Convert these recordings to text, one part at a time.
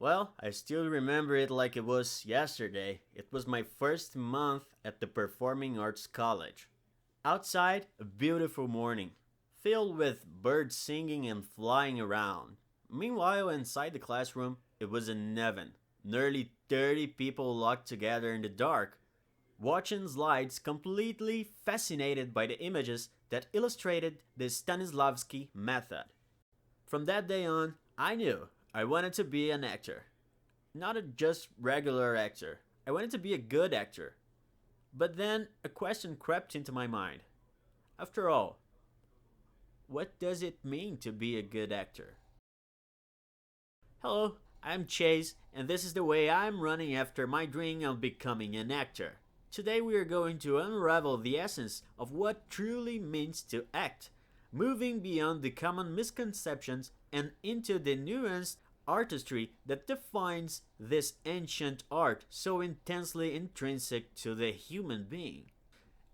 Well, I still remember it like it was yesterday. It was my first month at the Performing Arts College. Outside, a beautiful morning, filled with birds singing and flying around. Meanwhile, inside the classroom, it was an oven. Nearly 30 people locked together in the dark, watching slides completely fascinated by the images that illustrated the Stanislavski method. From that day on, I knew I wanted to be an actor. Not a just regular actor. I wanted to be a good actor. But then a question crept into my mind. After all, what does it mean to be a good actor? Hello, I'm Chase, and this is the way I'm running after my dream of becoming an actor. Today we are going to unravel the essence of what truly means to act, moving beyond the common misconceptions and into the nuanced artistry that defines this ancient art so intensely intrinsic to the human being.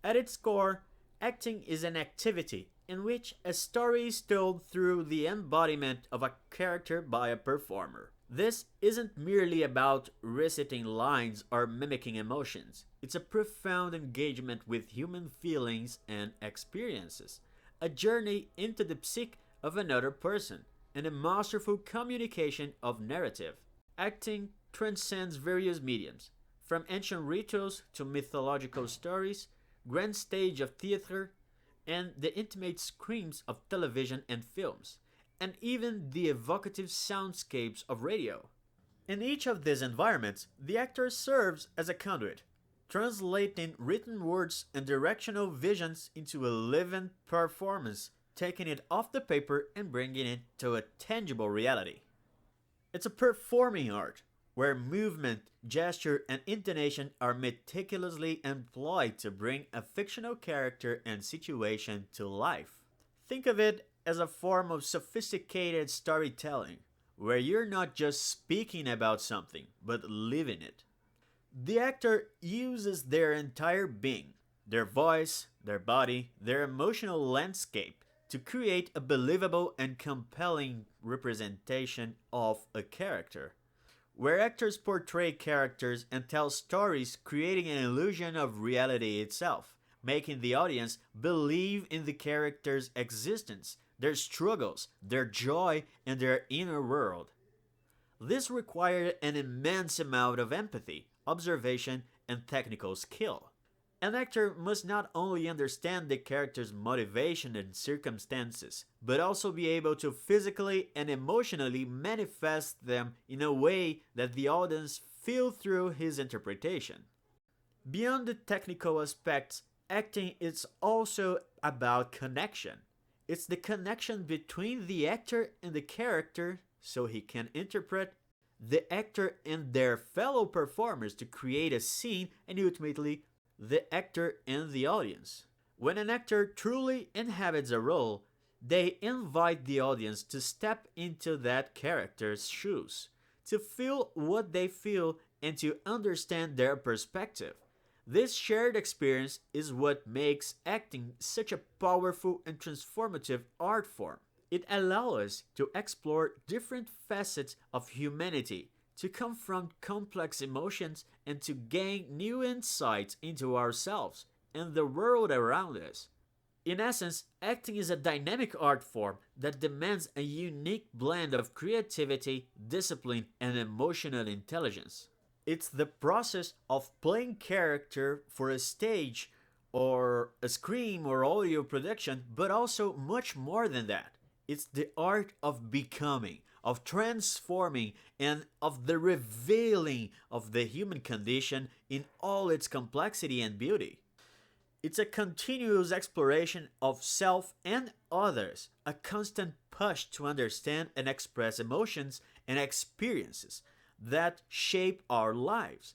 At its core, acting is an activity in which a story is told through the embodiment of a character by a performer. This isn't merely about reciting lines or mimicking emotions. It's a profound engagement with human feelings and experiences, a journey into the psyche of another person, and a masterful communication of narrative. Acting transcends various mediums, from ancient rituals to mythological stories, grand stage of theater, and the intimate screams of television and films, and even the evocative soundscapes of radio. In each of these environments, the actor serves as a conduit, translating written words and directional visions into a living performance, taking it off the paper and bringing it to a tangible reality. It's a performing art, where movement, gesture, and intonation are meticulously employed to bring a fictional character and situation to life. Think of it as a form of sophisticated storytelling, where you're not just speaking about something, but living it. The actor uses their entire being, their voice, their body, their emotional landscape, to create a believable and compelling representation of a character. Where actors portray characters and tell stories, creating an illusion of reality itself, making the audience believe in the character's existence, their struggles, their joy, and their inner world. This required an immense amount of empathy, observation, and technical skill. An actor must not only understand the character's motivation and circumstances, but also be able to physically and emotionally manifest them in a way that the audience feel through his interpretation. Beyond the technical aspects, acting is also about connection. It's the connection between the actor and the character so he can interpret the actor and their fellow performers to create a scene and ultimately the actor and the audience. When an actor truly inhabits a role, they invite the audience to step into that character's shoes, to feel what they feel and to understand their perspective. This shared experience is what makes acting such a powerful and transformative art form. It allows us to explore different facets of humanity, to confront complex emotions, and to gain new insights into ourselves and the world around us. In essence, acting is a dynamic art form that demands a unique blend of creativity, discipline, and emotional intelligence. It's the process of playing character for a stage or a screen or audio production, but also much more than that. It's the art of becoming, of transforming, and of the revealing of the human condition in all its complexity and beauty. It's a continuous exploration of self and others, a constant push to understand and express emotions and experiences that shape our lives.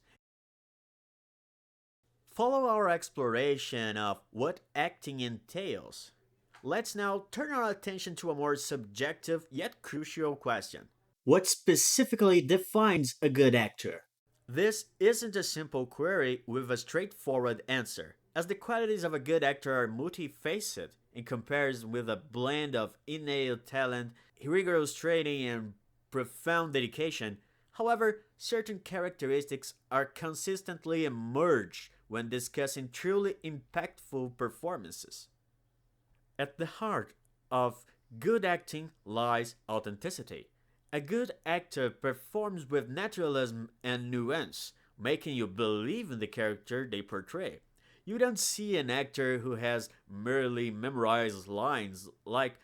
Follow our exploration of what acting entails. Let's now turn our attention to a more subjective yet crucial question. What specifically defines a good actor? This isn't a simple query with a straightforward answer, as the qualities of a good actor are multifaceted in comparison with a blend of innate talent, rigorous training, and profound dedication. However, certain characteristics are consistently emerged when discussing truly impactful performances. At the heart of good acting lies authenticity. A good actor performs with naturalism and nuance, making you believe in the character they portray. You don't see an actor who has merely memorized lines, like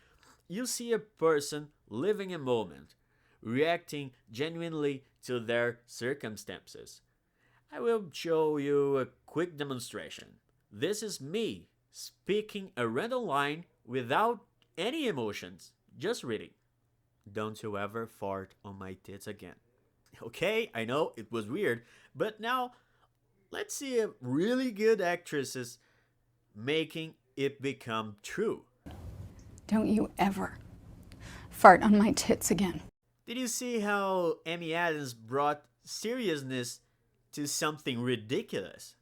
you see a person living a moment, reacting genuinely to their circumstances. I will show you a quick demonstration. This is me speaking a random line without any emotions, just reading. Don't you ever fart on my tits again. Okay, I know it was weird, but now let's see a really good actresses making it become true. Don't you ever fart on my tits again. Did you see how Amy Adams brought seriousness to something ridiculous?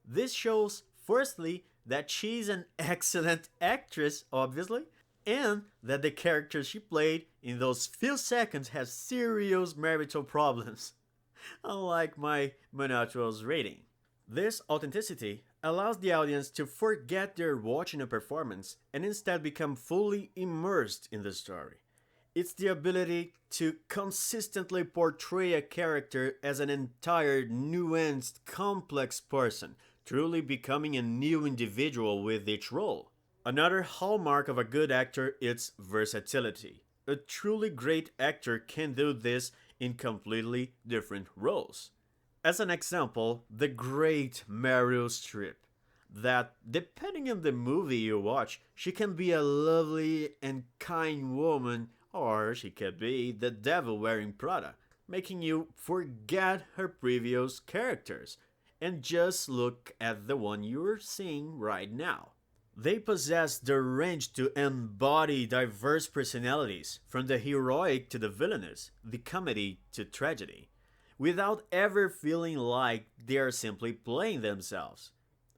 This shows, firstly, that she's an excellent actress, obviously, and that the character she played in those few seconds has serious marital problems, unlike my monotonous rating. This authenticity allows the audience to forget they're watching a performance and instead become fully immersed in the story. It's the ability to consistently portray a character as an entire, nuanced, complex person, truly becoming a new individual with each role. Another hallmark of a good actor is versatility. A truly great actor can do this in completely different roles. As an example, the great Meryl Streep, that depending on the movie you watch, she can be a lovely and kind woman, or she could be the devil wearing Prada, making you forget her previous characters and just look at the one you're seeing right now. They possess the range to embody diverse personalities, from the heroic to the villainous, the comedy to tragedy, without ever feeling like they are simply playing themselves.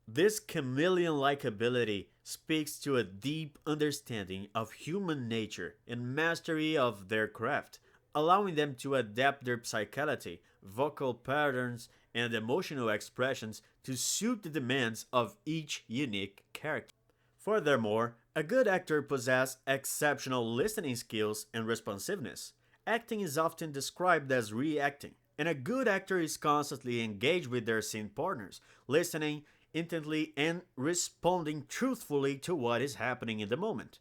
This chameleon-like ability speaks to a deep understanding of human nature and mastery of their craft, allowing them to adapt their physicality, vocal patterns, and emotional expressions to suit the demands of each unique character. Furthermore, a good actor possesses exceptional listening skills and responsiveness. Acting is often described as reacting, and a good actor is constantly engaged with their scene partners, listening intently and responding truthfully to what is happening in the moment.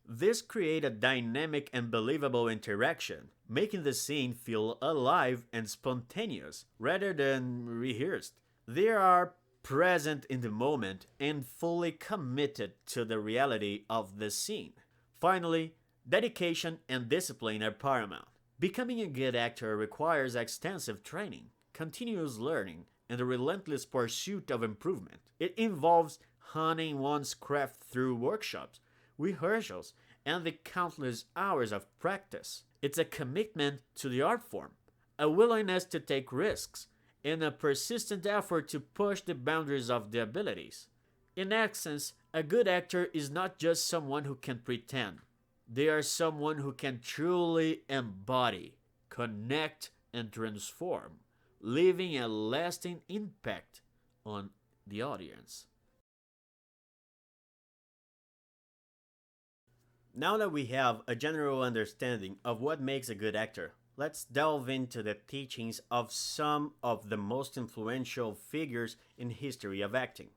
This creates a dynamic and believable interaction, making the scene feel alive and spontaneous rather than rehearsed. They are present in the moment and fully committed to the reality of the scene. Finally, dedication and discipline are paramount. Becoming a good actor requires extensive training, continuous learning, and a relentless pursuit of improvement. It involves honing one's craft through workshops, rehearsals, and the countless hours of practice. It's a commitment to the art form, a willingness to take risks, and a persistent effort to push the boundaries of the abilities. In essence, a good actor is not just someone who can pretend. They are someone who can truly embody, connect, and transform, leaving a lasting impact on the audience. Now that we have a general understanding of what makes a good actor, let's delve into the teachings of some of the most influential figures in history of acting.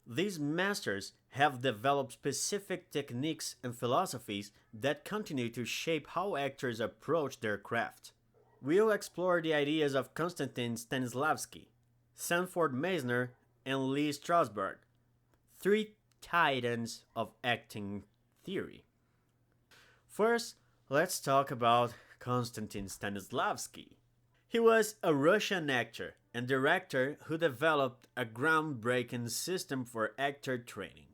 These masters have developed specific techniques and philosophies that continue to shape how actors approach their craft. We'll explore the ideas of Konstantin Stanislavski, Sanford Meisner, and Lee Strasberg, three titans of acting theory. First, let's talk about Konstantin Stanislavski. He was a Russian actor and director who developed a groundbreaking system for actor training.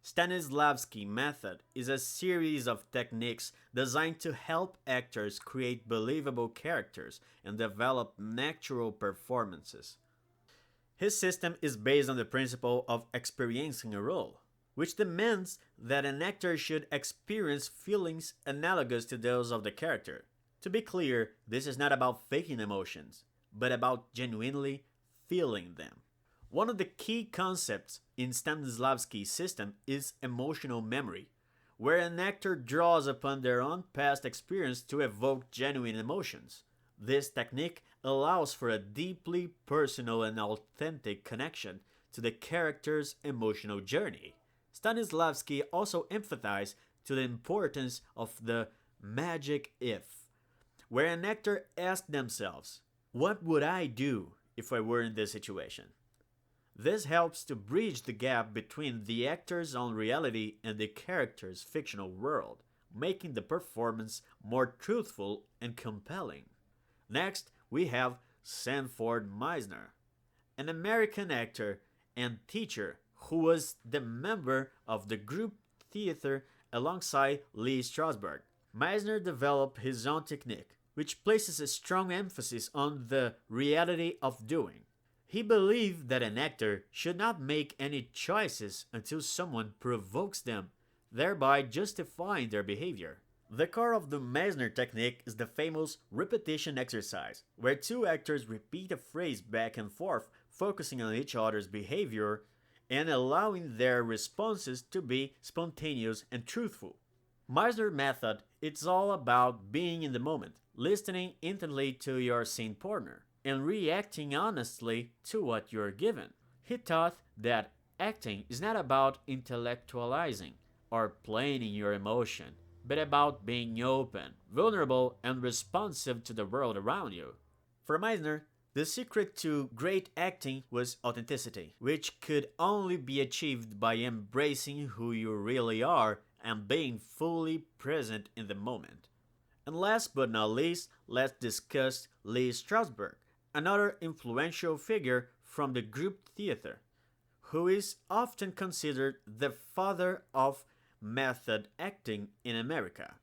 Stanislavski method is a series of techniques designed to help actors create believable characters and develop natural performances. His system is based on the principle of experiencing a role, which demands that an actor should experience feelings analogous to those of the character. To be clear, this is not about faking emotions, but about genuinely feeling them. One of the key concepts in Stanislavski's system is emotional memory, where an actor draws upon their own past experience to evoke genuine emotions. This technique allows for a deeply personal and authentic connection to the character's emotional journey. Stanislavski also emphasized to the importance of the magic if, where an actor asks themselves, what would I do if I were in this situation? This helps to bridge the gap between the actor's own reality and the character's fictional world, making the performance more truthful and compelling. Next, we have Sanford Meisner, an American actor and teacher who was the member of the group theater alongside Lee Strasberg. Meisner developed his own technique, which places a strong emphasis on the reality of doing. He believed that an actor should not make any choices until someone provokes them, thereby justifying their behavior. The core of the Meisner technique is the famous repetition exercise, where two actors repeat a phrase back and forth, focusing on each other's behavior and allowing their responses to be spontaneous and truthful. Meisner's method it's all about being in the moment, listening intently to your scene partner, and reacting honestly to what you're given. He taught that acting is not about intellectualizing or planning your emotion, but about being open, vulnerable, and responsive to the world around you. For Meisner, the secret to great acting was authenticity, which could only be achieved by embracing who you really are and being fully present in the moment. And last but not least, let's discuss Lee Strasberg, another influential figure from the group theater, who is often considered the father of method acting in America.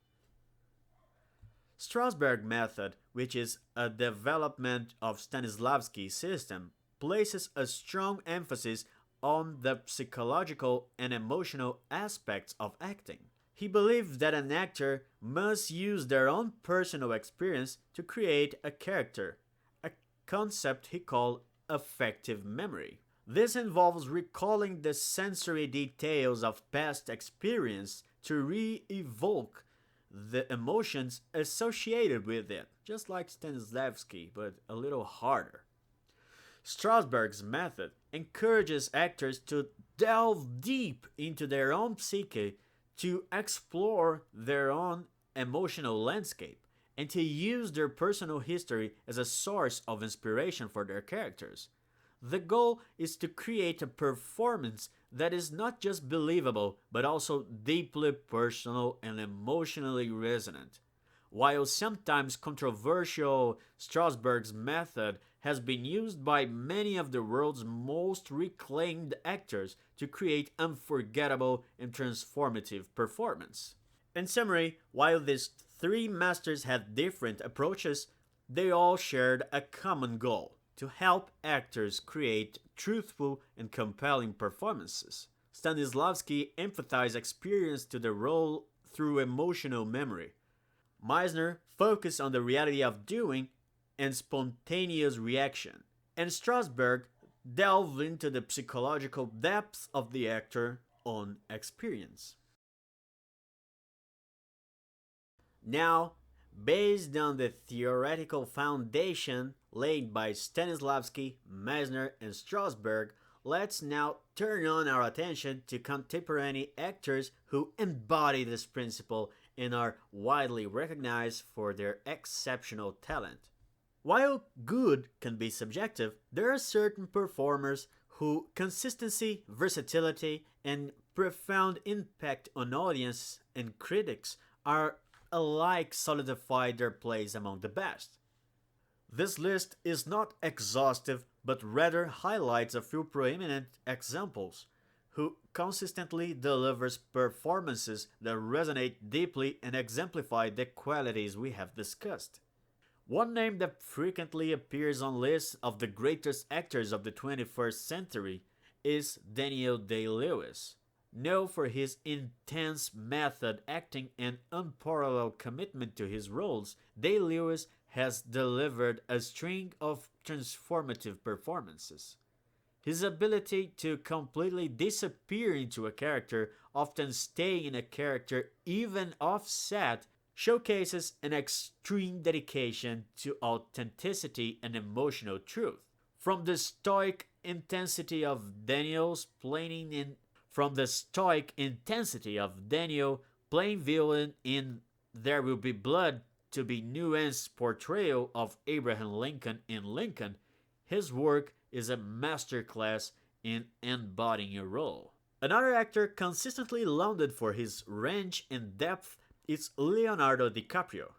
Strasberg method, which is a development of Stanislavski's system, places a strong emphasis on the psychological and emotional aspects of acting. He believed that an actor must use their own personal experience to create a character, a concept he called affective memory. This involves recalling the sensory details of past experience to re-evoke the emotions associated with it, just like Stanislavski, but a little harder. Strasberg's method encourages actors to delve deep into their own psyche, to explore their own emotional landscape, and to use their personal history as a source of inspiration for their characters. The goal is to create a performance that is not just believable, but also deeply personal and emotionally resonant. While sometimes controversial, Strasberg's method has been used by many of the world's most reclaimed actors to create unforgettable and transformative performance. In summary, while these three masters had different approaches, they all shared a common goal: to help actors create truthful and compelling performances. Stanislavski emphasized experience to the role through emotional memory. Meisner focused on the reality of doing and spontaneous reaction, and Strasberg delved into the psychological depths of the actor's own experience. Now, based on the theoretical foundation laid by Stanislavski, Meisner, and Strasberg, let's now turn on our attention to contemporary actors who embody this principle and are widely recognized for their exceptional talent. While good can be subjective, there are certain performers whose consistency, versatility, and profound impact on audience and critics are alike solidify their place among the best. This list is not exhaustive, but rather highlights a few preeminent examples who consistently delivers performances that resonate deeply and exemplify the qualities we have discussed. One name that frequently appears on lists of the greatest actors of the 21st century is Daniel Day-Lewis. Known for his intense method acting and unparalleled commitment to his roles, Day-Lewis has delivered a string of transformative performances. His ability to completely disappear into a character, often staying in a character even off-set, showcases an extreme dedication to authenticity and emotional truth. From the stoic intensity of Daniel playing villain in There Will Be Blood to be nuanced portrayal of Abraham Lincoln in Lincoln, his work is a masterclass in embodying a role. Another actor consistently lauded for his range and depth is Leonardo DiCaprio.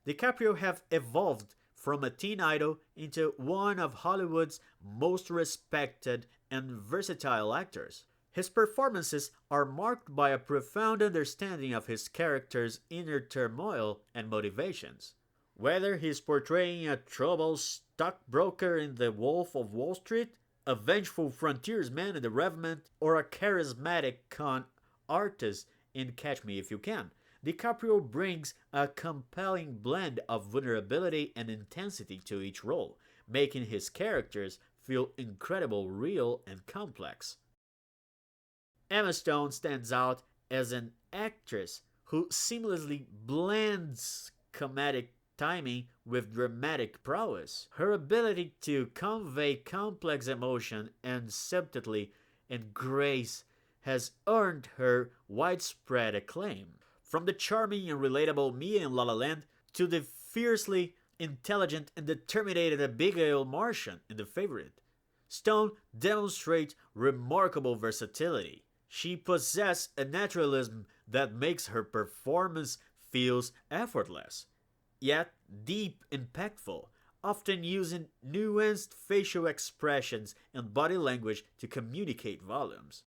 DiCaprio have evolved from a teen idol into one of Hollywood's most respected and versatile actors. His performances are marked by a profound understanding of his character's inner turmoil and motivations. Whether he's portraying a troubled stockbroker in The Wolf of Wall Street, a vengeful frontiersman in The Revenant, or a charismatic con artist in Catch Me If You Can, DiCaprio brings a compelling blend of vulnerability and intensity to each role, making his characters feel incredibly real and complex. Emma Stone stands out as an actress who seamlessly blends comedic timing with dramatic prowess. Her ability to convey complex emotion and subtlety and grace has earned her widespread acclaim. From the charming and relatable Mia in La La Land to the fiercely intelligent and determined Abigail Martian in The Favorite, Stone demonstrates remarkable versatility. She possesses a naturalism that makes her performance feels effortless, yet deep impactful, often using nuanced facial expressions and body language to communicate volumes.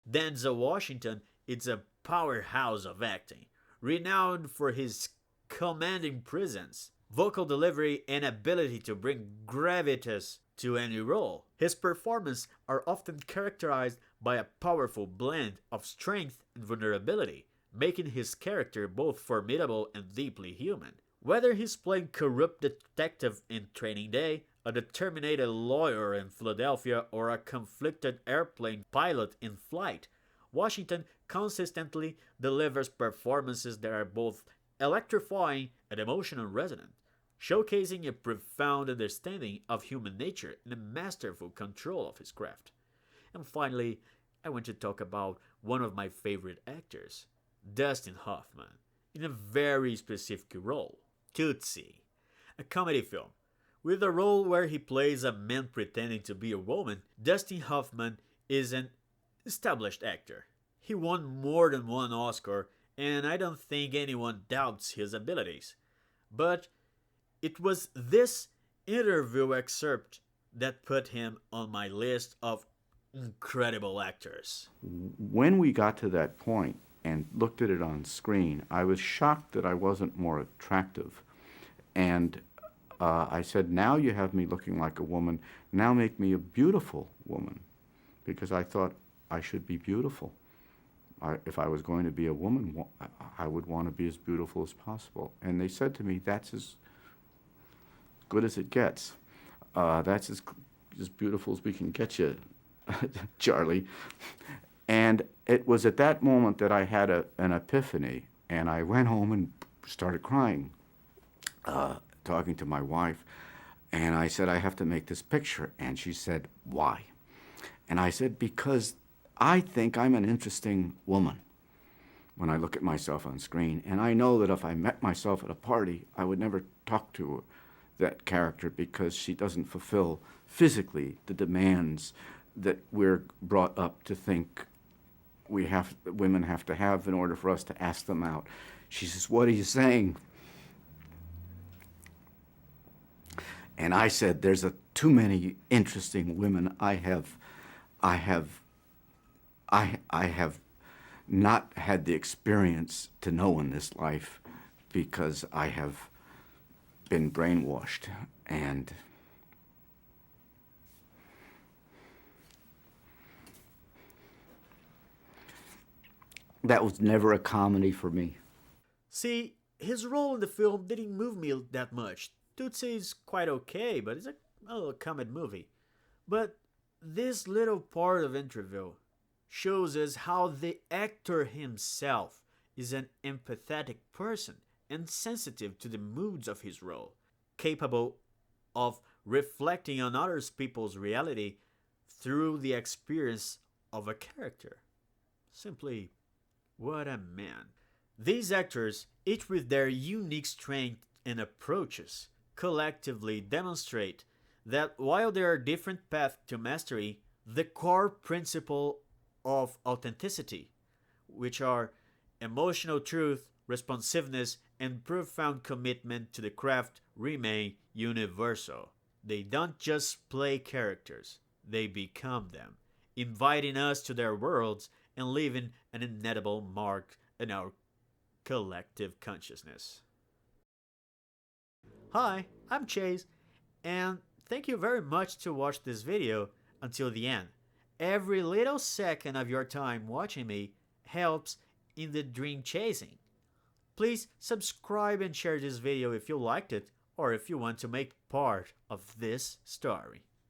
Denzel Washington is a powerhouse of acting, renowned for his commanding presence, vocal delivery, and ability to bring gravitas to any role. His performances are often characterized by a powerful blend of strength and vulnerability, making his character both formidable and deeply human. Whether he's playing corrupt detective in Training Day, a determined lawyer in Philadelphia, or a conflicted airplane pilot in Flight, Washington consistently delivers performances that are both electrifying and emotional resonant, showcasing a profound understanding of human nature and a masterful control of his craft. And finally, I want to talk about one of my favorite actors, Dustin Hoffman, in a very specific role, Tootsie, a comedy film. With a role where he plays a man pretending to be a woman, Dustin Hoffman is an established actor. He won more than one Oscar, and I don't think anyone doubts his abilities. But it was this interview excerpt that put him on my list of incredible actors. When we got to that point and looked at it on screen, I was shocked that I wasn't more attractive. And I said, now you have me looking like a woman, now make me a beautiful woman. Because I thought I should be beautiful. If I was going to be a woman, I would want to be as beautiful as possible. And they said to me, that's as good as it gets. That's as beautiful as we can get you, Charlie. And it was at that moment that I had an epiphany, and I went home and started crying, talking to my wife. And I said, I have to make this picture. And she said, why? And I said, because I think I'm an interesting woman when I look at myself on screen. And I know that if I met myself at a party, I would never talk to that character because she doesn't fulfill physically the demands that we're brought up to think women have to have in order for us to ask them out. She says, what are you saying? And I said, there's too many interesting women I have not had the experience to know in this life because I have been brainwashed. And That was never a comedy for me. See, his role in the film didn't move me that much. Tootsie is quite okay, but it's a little comedy movie. But this little part of interview shows us how the actor himself is an empathetic person and sensitive to the moods of his role, capable of reflecting on other people's reality through the experience of a character. Simply, what a man. These actors, each with their unique strength and approaches, collectively demonstrate that while there are different paths to mastery, the core principle of authenticity, which are emotional truth, responsiveness, and profound commitment to the craft, remain universal. They don't just play characters, they become them, inviting us to their worlds and leaving an indelible mark in our collective consciousness. Hi, I'm Chase, and thank you very much to watch this video until the end. Every little second of your time watching me helps in the dream chasing. Please subscribe and share this video if you liked it or if you want to make part of this story.